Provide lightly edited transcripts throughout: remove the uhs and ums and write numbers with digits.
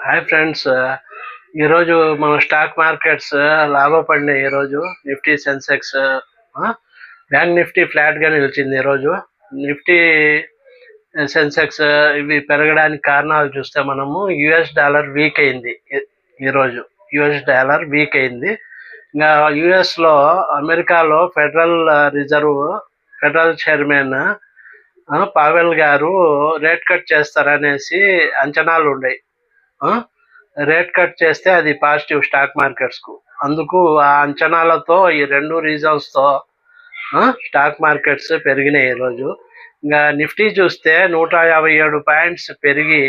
Hi friends. ఈరోజు మన stock markets లాభపడినాయి. ఈరోజు నిఫ్టీ సెన్సెక్స్ బ్యాంక్ నిఫ్టీ ఫ్లాట్గా నిలిచింది. ఈరోజు నిఫ్టీ సెన్సెక్స్ ఇవి పెరగడానికి కారణాలు చూస్తే మనము యుఎస్ డాలర్ వీక్ అయింది. ఈరోజు యుఎస్ డాలర్ వీక్ అయింది. ఇంకా యుఎస్లో అమెరికాలో ఫెడరల్ చైర్మన్ పావెల్ గారు రేట్ కట్ చేస్తారనేసి అంచనాలు ఉన్నాయి. రేట్ కట్ చేస్తే అది పాజిటివ్ స్టాక్ మార్కెట్స్కు. అందుకు ఆ అంచనాలతో ఈ రెండు రీజన్స్తో స్టాక్ మార్కెట్స్ పెరిగినాయి ఈరోజు. ఇంకా నిఫ్టీ చూస్తే 157 పాయింట్స్ పెరిగి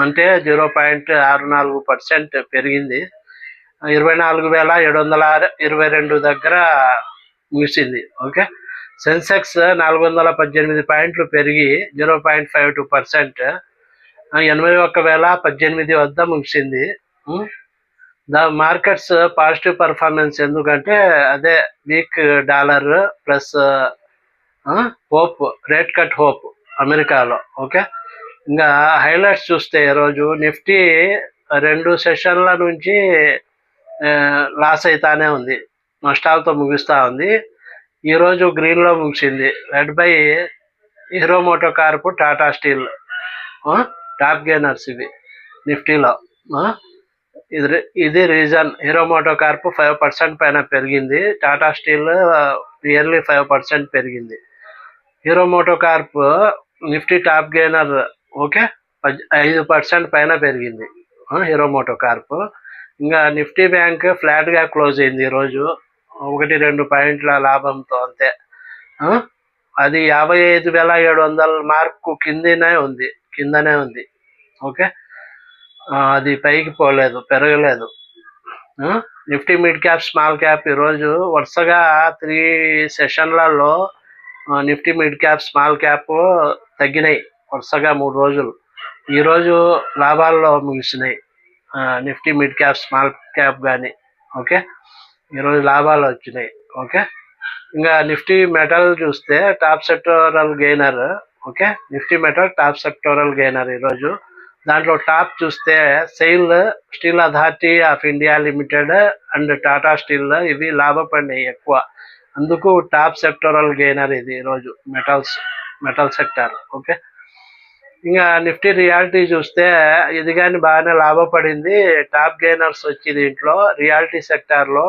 అంటే 0.64% పెరిగింది. 24,722 దగ్గర ముగిసింది. ఓకే. సెన్సెక్స్ 418 పాయింట్లు పెరిగి 0.52%, 81,018 వద్ద ముగిసింది. ద మార్కెట్స్ పాజిటివ్ పర్ఫార్మెన్స్ ఎందుకంటే అదే week dollar plus hope, rate cut hope అమెరికాలో. ఓకే. ఇంకా హైలైట్స్ చూస్తే ఈరోజు నిఫ్టీ 2 సెషన్ల నుంచి లాస్ అవుతానే ఉంది, నష్టాలతో ముగిస్తూ ఉంది. ఈరోజు గ్రీన్లో ముగిసింది, led by Hero Moto Corp, Tata steel top gainers ఇవి నిఫ్టీలో. ఇది రీజన్. హీరో మోటో కార్ప్ 5% పైన పెరిగింది, టాటా స్టీల్ నియర్లీ 5% పెరిగింది. Hero MotoCorp Nifty top gainer. Okay. 5% పైన పెరిగింది హీరో మోటో కార్ప్. ఇంకా నిఫ్టీ బ్యాంక్ ఫ్లాట్గా క్లోజ్ అయింది ఈరోజు, 1-2 పాయింట్ల లాభంతో అంతే. అది 55,700 మార్కు కిందనే ఉంది. ఓకే. అది పైకి పోలేదు, పెరగలేదు. Nifty mid cap, small cap ఈరోజు వరుసగా 3 సెషన్లలో Nifty mid cap, small cap తగ్గినాయి వరుసగా 3 రోజులు. ఈరోజు లాభాల్లో ముగిసినాయి Nifty mid cap, small cap కానీ. ఓకే. ఈరోజు లాభాలు వచ్చినాయి. ఓకే. ఇంకా నిఫ్టీ మెటల్ చూస్తే top sectoral gainer. Okay. Nifty metal top sectoral gainer ఈరోజు. దాంట్లో టాప్ చూస్తే SAIL, steel authority of India limited and Tata steel ఇవి లాభపడినాయి ఎక్కువ. అందుకు టాప్ సెక్టోరల్ గెయినర్ ఇది ఈరోజు మెటల్ సెక్టర్. ఓకే. ఇంకా నిఫ్టీ రియాలిటీ చూస్తే ఇది కానీ బాగానే లాభపడింది. టాప్ గెయినర్స్ వచ్చి దీంట్లో రియాలిటీ సెక్టార్లో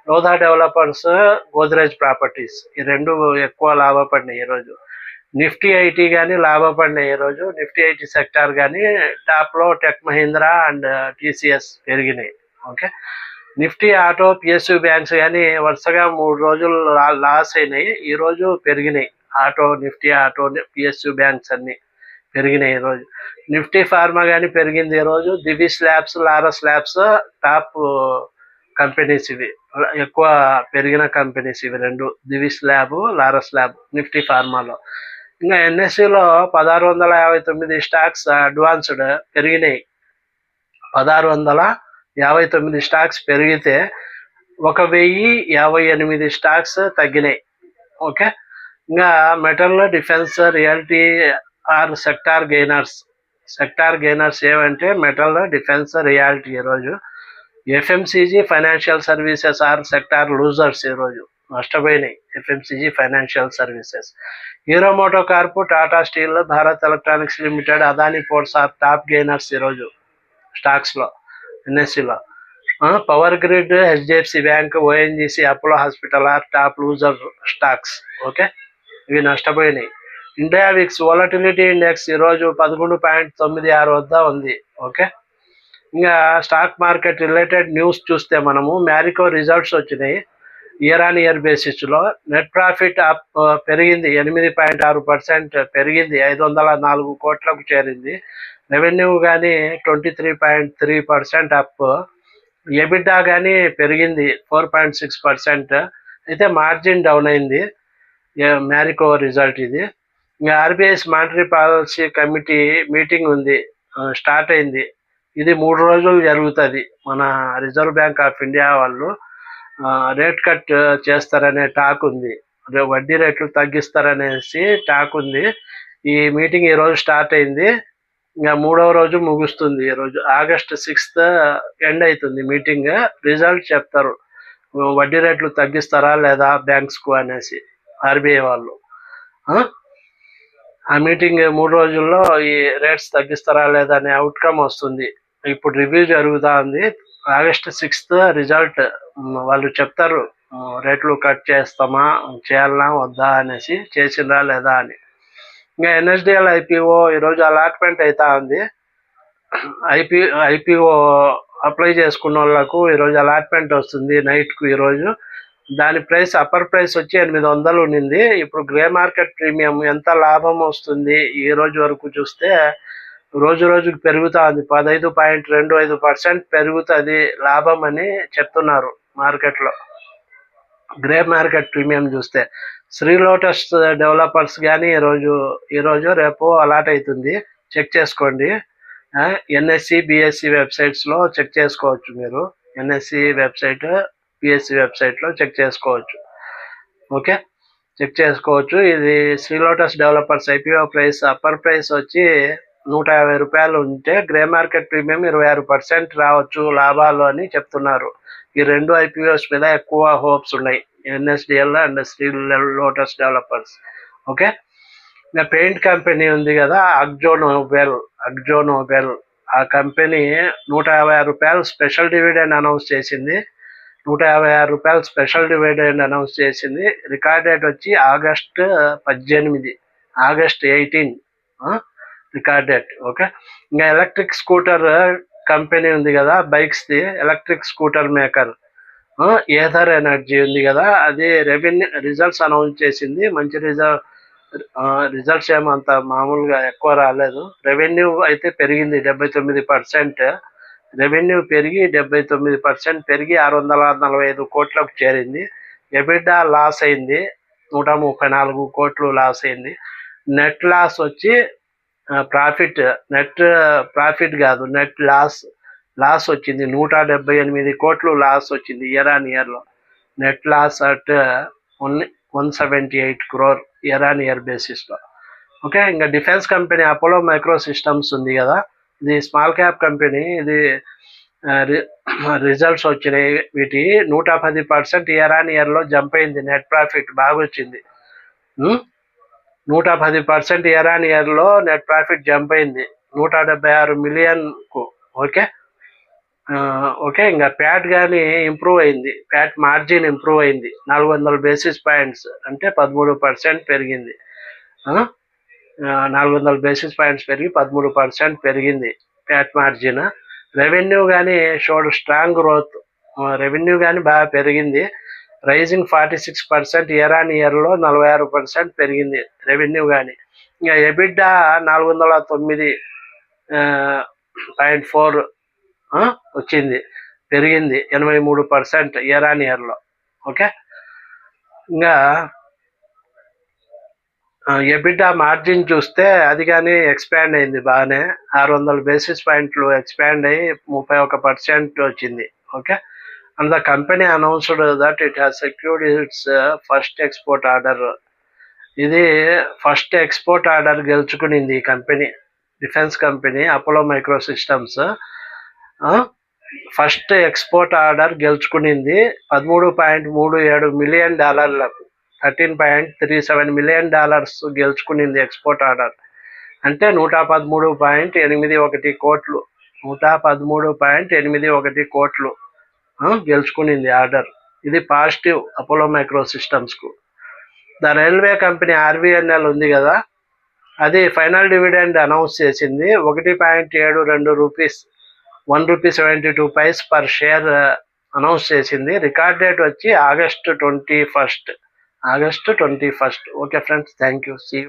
లోధా డెవలపర్స్, గోద్రేజ్ ప్రాపర్టీస్ ఈ రెండు ఎక్కువ లాభపడినాయి ఈరోజు. నిఫ్టీ ఐటీ కానీ లాభపడినాయి ఈరోజు. నిఫ్టీ ఐటీ సెక్టార్ కానీ టాప్లో టెక్ మహీంద్రా అండ్ టీసీఎస్ పెరిగినాయి. Okay. Nifty auto, PSU banks కానీ వరుసగా 3 రోజులు లాస్ అయినాయి, ఈరోజు పెరిగినాయి. నిఫ్టీ ఆటో, పిఎస్యు బ్యాంక్స్ అన్ని పెరిగినాయి ఈరోజు. నిఫ్టీ ఫార్మా కానీ పెరిగింది ఈరోజు. Divi's labs, Laurus labs top companies, ఇవి ఎక్కువ పెరిగిన కంపెనీస్ ఇవి రెండు, Divi's lab, Laurus lab Nifty ఫార్మాలో. ఇంకా ఎన్ఎస్సిలో 1659 స్టాక్స్ అడ్వాన్స్డ్ పెరిగినాయి. 1659 స్టాక్స్ పెరిగితే 1058 స్టాక్స్ తగ్గినాయి. ఓకే. ఇంకా metal, defence, reality are sector gainers ఏమంటే మెటల్, డిఫెన్స్, రియాలిటీ ఈరోజు. FMCG, financial services are sector losers ఈరోజు, నష్టపోయినాయి FMCG, financial services. Hero Moto Corp, Tata steel, Bharat electronics limited, Adani ports are top gainers ఈరోజు స్టాక్స్లో, ఎన్ఎస్సిలో. Power grid, HDFC bank, ONGC, Apollo hospital are top loser stocks. Okay. ఇవి నష్టపోయినాయి. India VIX volatility index ఈరోజు 11.96 వద్ద ఉంది. ఓకే. ఇంకా స్టాక్ మార్కెట్ రిలేటెడ్ న్యూస్ చూస్తే మనము మ్యారికో రిజల్ట్స్ వచ్చినాయి. ఇయర్ ఆన్ ఇయర్ బేసిస్లో నెట్ ప్రాఫిట్ పెరిగింది, 8.6% పెరిగింది, 504 కోట్లకు చేరింది. రెవెన్యూ కానీ 23.3% అప్. ఎబిటా కానీ పెరిగింది 4.6%. అయితే మార్జిన్ డౌన్ అయింది. మ్యారికో రిజల్ట్ ఇది. ఇంకా RBI monetary policy committee meeting ఉంది, స్టార్ట్ అయింది. ఇది 3 రోజులు జరుగుతుంది. మన రిజర్వ్ బ్యాంక్ ఆఫ్ ఇండియా వాళ్ళు రేట్ కట్ చేస్తారనే టాక్ ఉంది, వడ్డీ రేట్లు తగ్గిస్తారనేసి టాక్ ఉంది. ఈ మీటింగ్ ఈరోజు స్టార్ట్ అయింది. ఇంకా 3వ రోజు ముగుస్తుంది. ఈ రోజు ఆగస్ట్ 6th ఎండ్ అవుతుంది మీటింగ్. రిజల్ట్ చెప్తారు, వడ్డీ రేట్లు తగ్గిస్తారా లేదా బ్యాంక్స్కు అనేసి ఆర్బీఐ వాళ్ళు. ఆ మీటింగ్ 3 రోజుల్లో ఈ రేట్స్ తగ్గిస్తారా లేదా అనే అవుట్కమ్ వస్తుంది. ఇప్పుడు రివ్యూ జరుగుతూ ఉంది. ఆగస్ట్ 6th రిజల్ట్ వాళ్ళు చెప్తారు, రేట్లు కట్ చేయాలనా వద్దా అనేసి, చేసిండ్రా లేదా అని. ఇంకా ఎన్ఎస్డిఎల్ ఐపీఓ ఈరోజు అలాట్మెంట్ అవుతా ఉంది. ఐపీఓ అప్లై చేసుకున్న వాళ్ళకు ఈరోజు అలాట్మెంట్ వస్తుంది నైట్కు. ఈరోజు దాని ప్రైస్, అప్పర్ ప్రైస్ వచ్చి 800 ఉన్నింది. ఇప్పుడు గ్రే మార్కెట్ ప్రీమియం ఎంత లాభం వస్తుంది ఈ రోజు వరకు చూస్తే రోజు రోజుకు పెరుగుతా ఉంది. 15.25% పెరుగుతుంది లాభం అని చెప్తున్నారు మార్కెట్లో. గ్రే మార్కెట్ ప్రీమియం చూస్తే శ్రీ లోటస్ డెవలపర్స్ కానీ ఈరోజు రేపు అలాట్ అవుతుంది, చెక్ చేసుకోండి. ఎన్ఎస్సి బిఎస్సి వెబ్సైట్స్లో చెక్ చేసుకోవచ్చు మీరు. ఎన్ఎస్సి వెబ్సైట్, బిఎస్సి వెబ్సైట్లో చెక్ చేసుకోవచ్చు. ఓకే, చెక్ చేసుకోవచ్చు. ఇది Shri lotus developers IPO price, upper price వచ్చి 150 రూపాయలు ఉంటే గ్రే మార్కెట్ ప్రీమియం 26% రావచ్చు లాభాలు అని చెప్తున్నారు. ఈ రెండు ఐపీఓస్ మీద ఎక్కువ హోప్స్ ఉన్నాయి, NSDL and Shri lotus developers. Okay, ఇంకా పెయింట్ కంపెనీ ఉంది కదా, అక్జో నోబెల్, ఆ కంపెనీ 156 రూపాయలు స్పెషల్ డివిడెండ్ అనౌన్స్ చేసింది. 156 రూపాయలు స్పెషల్ డివిడెండ్ అనౌన్స్ చేసింది. రికార్డ్ డేట్ వచ్చి ఆగస్ట్ 18 రికార్డ్ డేట్. ఓకే, ఇంకా ఎలక్ట్రిక్ స్కూటర్ కంపెనీ ఉంది కదా, బైక్స్ది electric scooter maker Ather Energy ఉంది కదా, అది రెవెన్యూ రిజల్ట్స్ అనౌన్స్ చేసింది. మంచి రిజల్ట్స్ ఏమంత మామూలుగా ఎక్కువ రాలేదు. రెవెన్యూ అయితే పెరిగింది 79%. రెవెన్యూ పెరిగి 79% పెరిగి 645 కోట్లకు చేరింది. ఎబిడా లాస్ అయింది, 134 కోట్లు లాస్ అయింది. నెట్ లాస్ వచ్చి నెట్ ప్రాఫిట్ కాదు, నెట్ లాస్ వచ్చింది. 178 కోట్లు లాస్ వచ్చింది ఇయర్ ఆన్ ఇయర్లో. Net loss at 178 crore year on year బేసిస్లో. ఓకే, ఇంకా defence company Apollo micro systems ఉంది కదా, ఇది స్మాల్ క్యాప్ కంపెనీ. ఇది రిజల్ట్స్ వచ్చినాయి, వీటి 110% ఇయర్ ఆన్ ఇయర్లో జంప్ అయింది. నెట్ ప్రాఫిట్ బాగా వచ్చింది. 110% ఇయర్ ఆన్ ఇయర్లో నెట్ ప్రాఫిట్ జంప్ అయింది 176 మిలియన్కు. ఓకే, ఇంకా ప్యాట్ కానీ ఇంప్రూవ్ అయింది, ప్యాట్ మార్జిన్ ఇంప్రూవ్ అయింది. 400 బేసిస్ పాయింట్స్ అంటే 13% పెరిగింది. 400 బేసిస్ పాయింట్స్ పెరిగి 13% పెరిగింది ప్యాట్ మార్జిన్. రెవెన్యూ కానీ షోడ్ స్ట్రాంగ్ గ్రోత్, రెవెన్యూ కానీ బాగా పెరిగింది. రైజింగ్ 46% ఇయర్ ఆన్ ఇయర్లో 46% పెరిగింది రెవెన్యూ కానీ. ఇంకా ఎబిడా 409.4 వచ్చింది, పెరిగింది 83% ఇయర్ ఆన్ ఇయర్లో. ఓకే, ఇంకా ఎబిడా మార్జిన్ చూస్తే అది కానీ ఎక్స్పాండ్ అయింది బాగానే, 600 బేసిస్ పాయింట్లు ఎక్స్పాండ్ అయ్యి 31% వచ్చింది. Okay, and the company announced that it has secured its first export order. ఇది ఫస్ట్ ఎక్స్పోర్ట్ ఆర్డర్ గెలుచుకునింది ఈ company, defence company Apollo micro systems. First export order గెలుచుకునింది $13.37 మిలియన్, $13.37 మిలియన్ గెలుచుకునింది ఎక్స్పోర్ట్ ఆర్డర్. అంటే 113.81 కోట్లు, 113.81 కోట్లు గెలుచుకునింది ఆర్డర్. ఇది పాజిటివ్ అపోలో మైక్రో సిస్టమ్స్కు. ద రైల్వే కంపెనీ ఆర్వీఎన్ఎల్ ఉంది కదా, అది ఫైనల్ డివిడెండ్ అనౌన్స్ చేసింది. 1.72 రూపీస్, ₹1.72 పర్ షేర్ అనౌన్స్ చేసింది. రికార్డ్ డేట్ వచ్చి August 21. Okay friends, thank you.